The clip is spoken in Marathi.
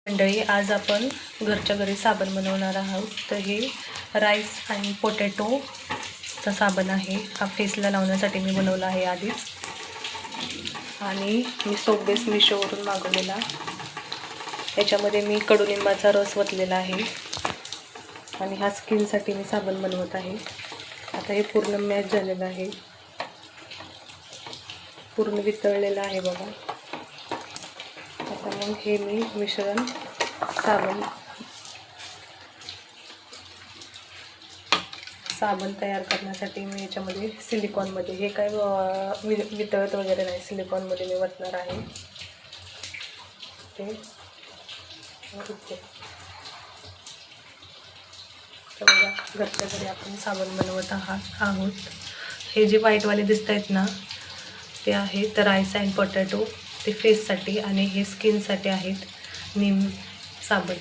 मंडळी, आज आपण घरच्या घरी साबण बनवणार आहोत. तर हे राईस आणि पोटॅटोचा साबण आहे. हा फेसला लावण्यासाठी मी बनवला आहे आधीच. आणि मी सोप बेस मिशोवरून मागवलेला. याच्यामध्ये मी कडुलिंबाचा रस वतलेला आहे. आणि हा स्किनसाठी मी साबण बनवत आहे. आता हे पूर्ण मॅच झालेलं आहे, पूर्ण वितळलेलं आहे बघा. आता मग हे मी मिश्रण साबण तयार करण्यासाठी मी याच्यामध्ये सिलिकॉनमध्ये, हे काय वितळत वगैरे नाही, सिलिकॉनमध्ये मी वतणार आहे. ते तर बघा, घरच्या घरी आपण साबण बनवत आहोत. हे जे व्हाईटवाले दिसत आहेत ना, ते आहेत राईस अँड पोटॅटो, ते फेससाठी, आणि हे स्किनसाठी आहेत नीम साबण.